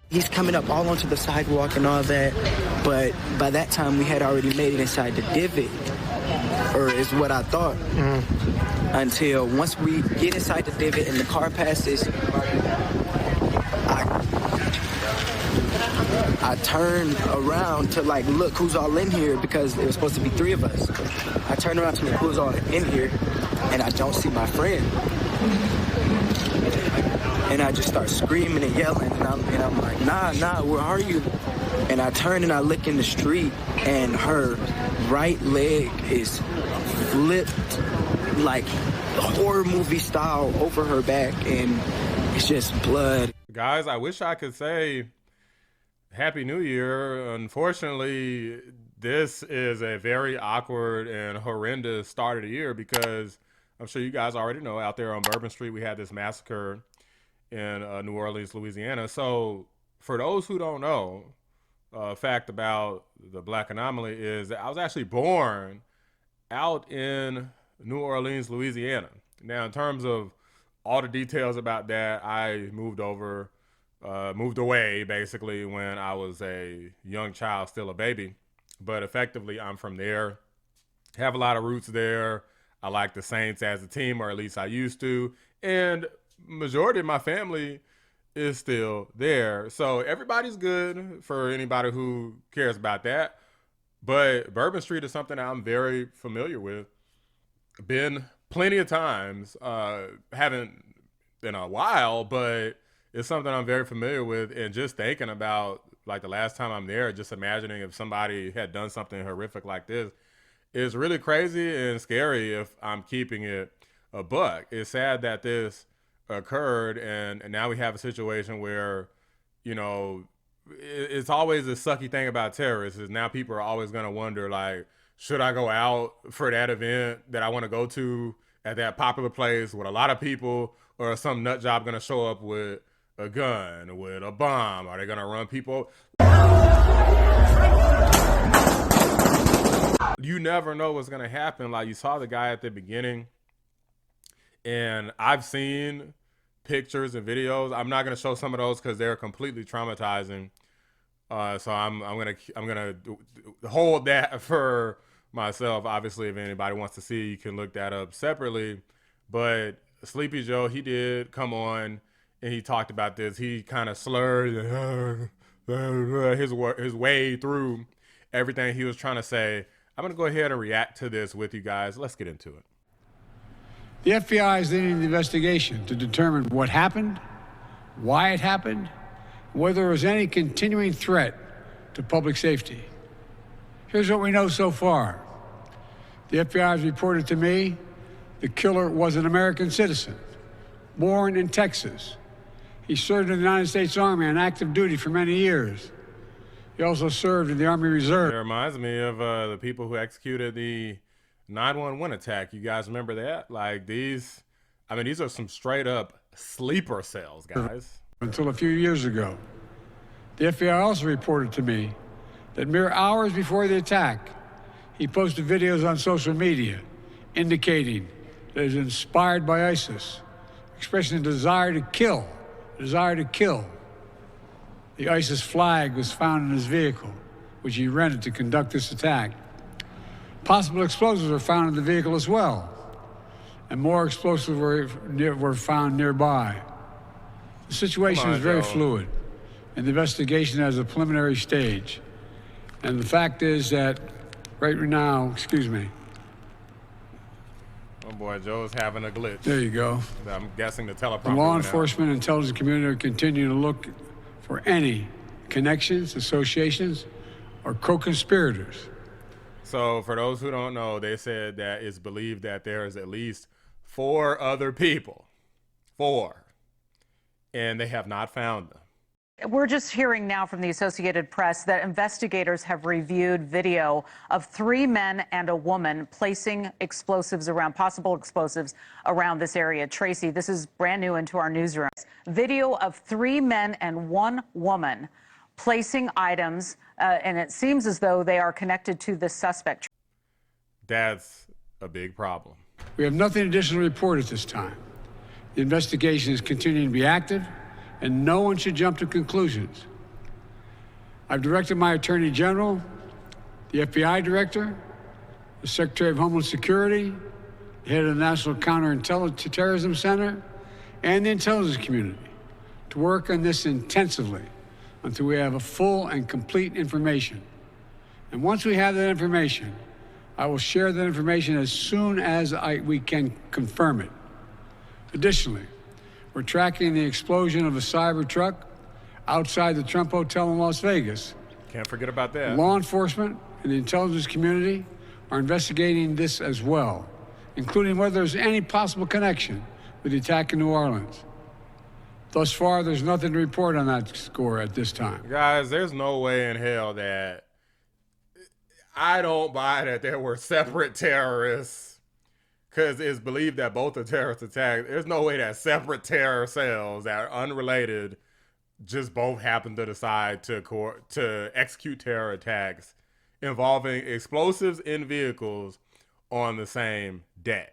He's coming up all onto the sidewalk and all that, but by that time we had already made it inside the divot, or is what I thought. Until once we get inside the divot and the car passes, I turn around to like look who's all in here because it was supposed to be 3 of us. I turn around to look who's all in here, and I don't see my friend. And I just start screaming and yelling, and I'm like, nah, where are you? And I turn and I look in the street, and her right leg is flipped like horror movie style over her back, and it's just blood. Guys, I wish I could say Happy New Year. Unfortunately, this is a very awkward and horrendous start of the year because I'm sure you guys already know out there on Bourbon Street, we had this massacre in New Orleans, Louisiana. So for those who don't know, fact about the Black anomaly is that I was actually born out in New Orleans, Louisiana. Now, in terms of all the details about that, I moved away basically when I was a young child, still a baby. But effectively, I'm from there, have a lot of roots there. I like the Saints as a team, or at least I used to. And majority of my family is still there. So everybody's good for anybody who cares about that. But Bourbon Street is something I'm very familiar with. Been plenty of times, haven't in a while, but it's something I'm very familiar with. And just thinking about like the last time I'm there, just imagining if somebody had done something horrific like this is really crazy and scary if I'm keeping it a buck. It's sad that this occurred, and now we have a situation where, you know, it's always a sucky thing about terrorists is now people are always going to wonder, like, should I go out for that event that I want to go to at that popular place with a lot of people, or is some nut job going to show up with a gun, with a bomb? Are they going to run people? You never know what's going to happen. Like, you saw the guy at the beginning, and I've seen pictures and videos. I'm not going to show some of those because they're completely traumatizing. So I'm gonna hold that for myself. Obviously, if anybody wants to see, you can look that up separately. But Sleepy Joe, he did come on and he talked about this. He kind of slurred his way through everything he was trying to say. I'm gonna go ahead and react to this with you guys. Let's get into it. The FBI is leading the investigation to determine what happened, why it happened, whether there was any continuing threat to public safety. Here's what we know so far. The FBI has reported to me the killer was an American citizen, born in Texas. He served in the United States Army on active duty for many years. He also served in the Army Reserve. It reminds me of the people who executed the 9/11 attack. You guys remember that? Like these are some straight up sleeper cells, guys. Until a few years ago. The FBI also reported to me that mere hours before the attack, he posted videos on social media indicating that he was inspired by ISIS, expressing a desire to kill. The ISIS flag was found in his vehicle, which he rented to conduct this attack. Possible explosives were found in the vehicle as well, and more explosives were found nearby. The situation is very fluid, and the investigation has a preliminary stage. And the fact is that right now, excuse me. Oh boy, Joe's having a glitch. There you go. I'm guessing the teleprompter. The law enforcement and intelligence community are continuing to look for any connections, associations, or co-conspirators. So for those who don't know, they said that it's believed that there is at least 4 other people. 4. And they have not found them. We're just hearing now from the Associated Press that investigators have reviewed video of 3 men and a woman placing possible explosives around this area. Tracy, this is brand new into our newsroom. Video of 3 men and 1 woman placing items, and it seems as though they are connected to the suspect. That's a big problem. We have nothing additional to report at this time. The investigation is continuing to be active, and no one should jump to conclusions. I've directed my Attorney General, the FBI Director, the Secretary of Homeland Security, the head of the National Counterterrorism Center, and the intelligence community to work on this intensively until we have a full and complete information. And once we have that information, I will share that information as soon as we can confirm it. Additionally, we're tracking the explosion of a cyber truck outside the Trump Hotel in Las Vegas. Can't forget about that. Law enforcement and the intelligence community are investigating this as well, including whether there's any possible connection with the attack in New Orleans. Thus far, there's nothing to report on that score at this time. Guys, there's no way in hell that I don't buy that there were separate terrorists, because it's believed that both the terrorist attacks, there's no way that separate terror cells that are unrelated just both happen to decide to execute terror attacks involving explosives in vehicles on the same day.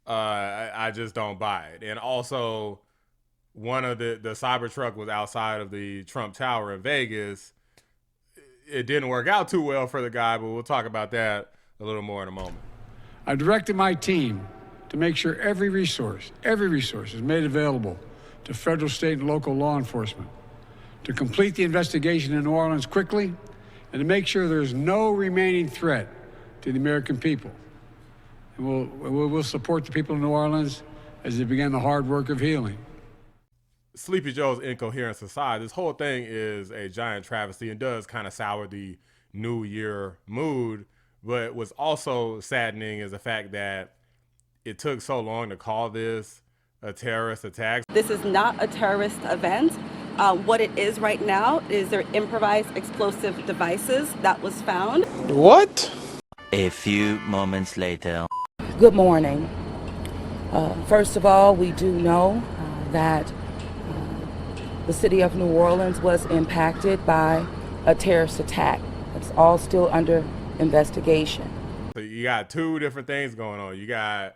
I just don't buy it. And also, one of the Cybertruck was outside of the Trump Tower in Vegas. It didn't work out too well for the guy, but we'll talk about that a little more in a moment. I directed my team to make sure every resource is made available to federal, state, and local law enforcement to complete the investigation in New Orleans quickly and to make sure there's no remaining threat to the American people. And we'll support the people of New Orleans as they begin the hard work of healing. Sleepy Joe's incoherence aside, this whole thing is a giant travesty and does kind of sour the New Year mood. But what's also saddening is the fact that it took so long to call this a terrorist attack. This is not a terrorist event. What it is right now is their improvised explosive devices that was found. What? A few moments later. Good morning. First of all, we do know that the city of New Orleans was impacted by a terrorist attack. It's all still under investigation. So you got 2 different things going on. You got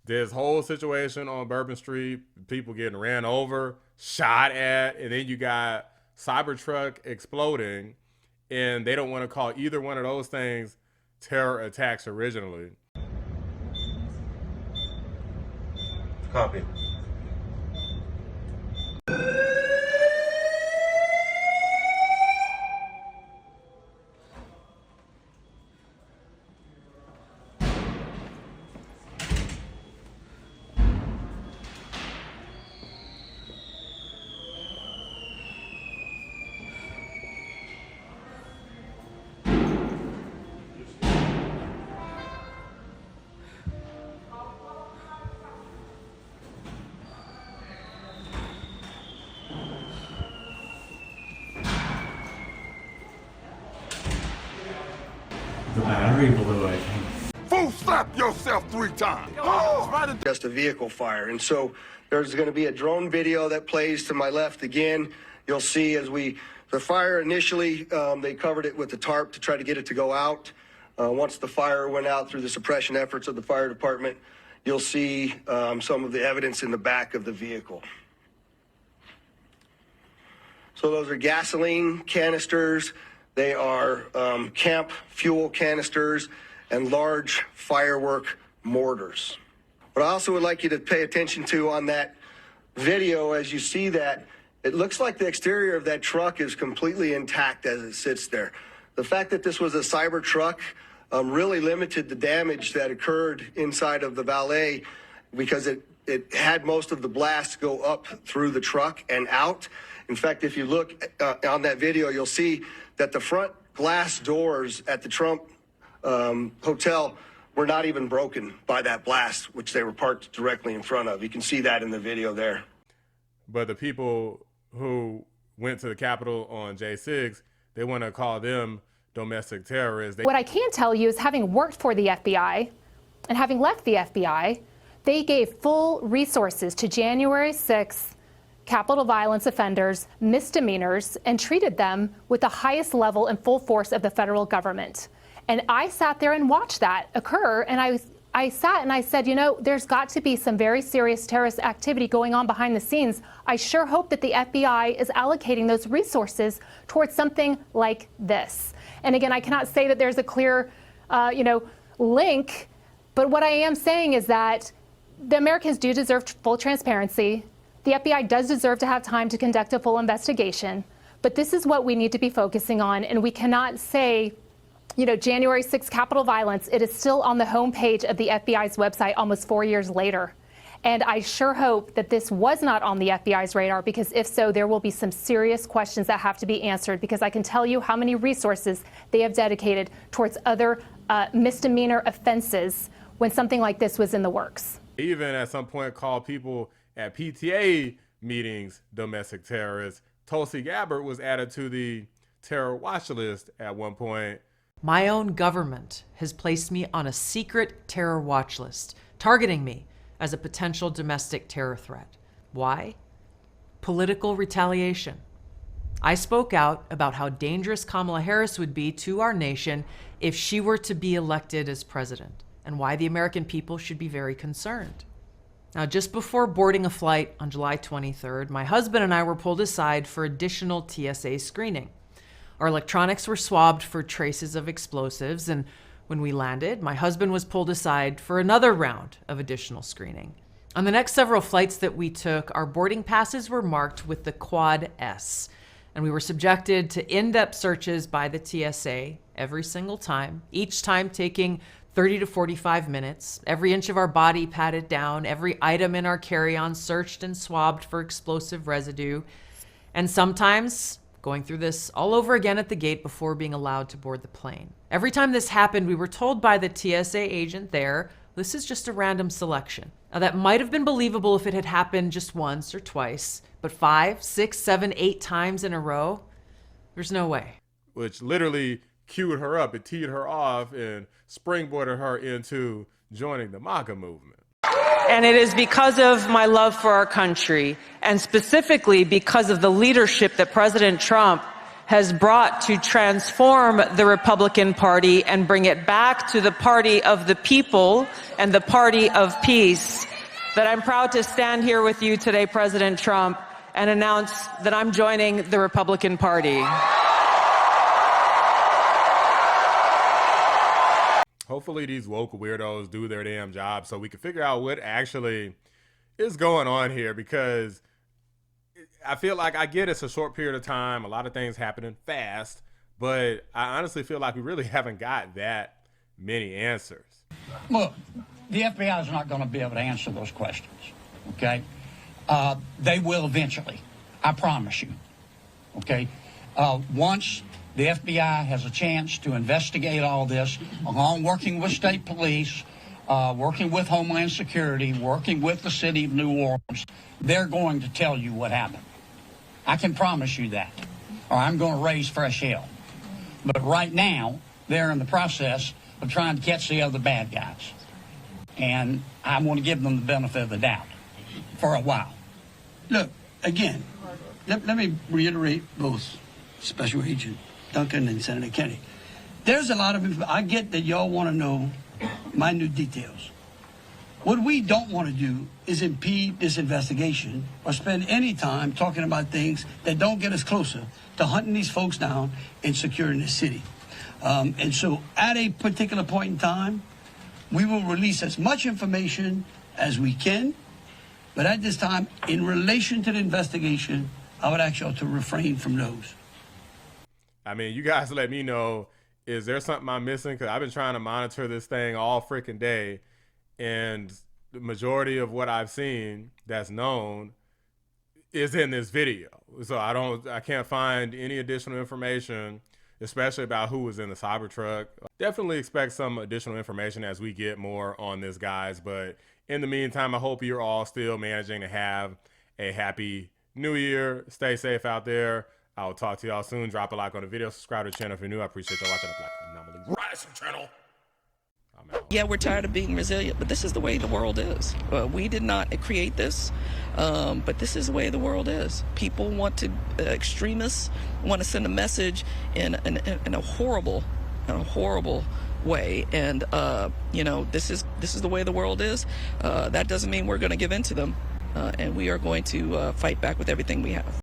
this whole situation on Bourbon Street, people getting ran over, shot at, and then you got Cybertruck exploding, and they don't want to call either one of those things terror attacks originally. Copy. The battery blew, I think. Fool, slap yourself 3 times. Oh! Just a vehicle fire. And so there's going to be a drone video that plays to my left again. You'll see as the fire initially, they covered it with the tarp to try to get it to go out. Once the fire went out through the suppression efforts of the fire department, you'll see some of the evidence in the back of the vehicle. So those are gasoline canisters. They are camp fuel canisters and large firework mortars. What I also would like you to pay attention to on that video, as you see that, it looks like the exterior of that truck is completely intact as it sits there. The fact that this was a cyber truck really limited the damage that occurred inside of the valet because it had most of the blast go up through the truck and out. In fact, if you look on that video, you'll see that the front glass doors at the Trump Hotel were not even broken by that blast, which they were parked directly in front of. You can see that in the video there. But the people who went to the Capitol on J6, they want to call them domestic terrorists. What I can tell you is, having worked for the FBI and having left the FBI, they gave full resources to January 6th capital violence offenders, misdemeanors, and treated them with the highest level and full force of the federal government. And I sat there and watched that occur, and I sat and I said, you know, there's got to be some very serious terrorist activity going on behind the scenes. I sure hope that the FBI is allocating those resources towards something like this. And again, I cannot say that there's a clear, link, but what I am saying is that the Americans do deserve full transparency. The FBI does deserve to have time to conduct a full investigation, but this is what we need to be focusing on, and we cannot say, January 6th Capitol violence, it is still on the homepage of the FBI's website almost 4 years later. And I sure hope that this was not on the FBI's radar, because if so, there will be some serious questions that have to be answered, because I can tell you how many resources they have dedicated towards other misdemeanor offenses when something like this was in the works. Even at some point called people at PTA meetings domestic terrorists. Tulsi Gabbard was added to the terror watch list at one point. My own government has placed me on a secret terror watch list, targeting me as a potential domestic terror threat. Why? Political retaliation. I spoke out about how dangerous Kamala Harris would be to our nation if she were to be elected as president, and why the American people should be very concerned. Now, just before boarding a flight on July 23rd, my husband and I were pulled aside for additional TSA screening. Our electronics were swabbed for traces of explosives, and when we landed, my husband was pulled aside for another round of additional screening. On the next several flights that we took, our boarding passes were marked with the Quad S, and we were subjected to in-depth searches by the TSA every single time, each time taking 30 to 45 minutes, every inch of our body patted down, every item in our carry-on searched and swabbed for explosive residue, and sometimes going through this all over again at the gate before being allowed to board the plane. Every time this happened, we were told by the TSA agent there, this is just a random selection. Now, that might have been believable if it had happened just once or twice, but 5, 6, 7, 8 times in a row, there's no way. Which literally queued her up, it teed her off, and springboarded her into joining the MAGA movement. And it is because of my love for our country, and specifically because of the leadership that President Trump has brought to transform the Republican Party and bring it back to the party of the people and the party of peace, that I'm proud to stand here with you today, President Trump, and announce that I'm joining the Republican Party. Hopefully these woke weirdos do their damn job so we can figure out what actually is going on here, because I feel like, I get it's a short period of time, a lot of things happening fast, but I honestly feel like we really haven't got that many answers. Look, the FBI is not going to be able to answer those questions, okay? They will eventually, I promise you, okay? Once the FBI has a chance to investigate all this, along working with state police, working with Homeland Security, working with the city of New Orleans, they're going to tell you what happened. I can promise you that, or I'm going to raise fresh hell. But right now, they're in the process of trying to catch the other bad guys. And I want to give them the benefit of the doubt for a while. Look, again, let me reiterate both Special Agent Duncan and Senator Kennedy. There's a lot of, I get that y'all want to know minute details. What we don't want to do is impede this investigation or spend any time talking about things that don't get us closer to hunting these folks down and securing the city. And so at a particular point in time, we will release as much information as we can. But at this time, in relation to the investigation, I would ask y'all to refrain from those. I mean, you guys let me know, is there something I'm missing? Because I've been trying to monitor this thing all freaking day, and the majority of what I've seen that's known is in this video. So I can't find any additional information, especially about who was in the Cybertruck. Definitely expect some additional information as we get more on this, guys. But in the meantime, I hope you're all still managing to have a happy New Year. Stay safe out there. I will talk to y'all soon. Drop a like on the video. Subscribe to the channel if you're new. I appreciate y'all watching the Black Anomaly Rising channel. Yeah, we're tired of being resilient, but this is the way the world is. We did not create this, but this is the way the world is. People want to, extremists want to send a message in a horrible way, and you know, this is the way the world is. That doesn't mean we're going to give in to them, and we are going to fight back with everything we have.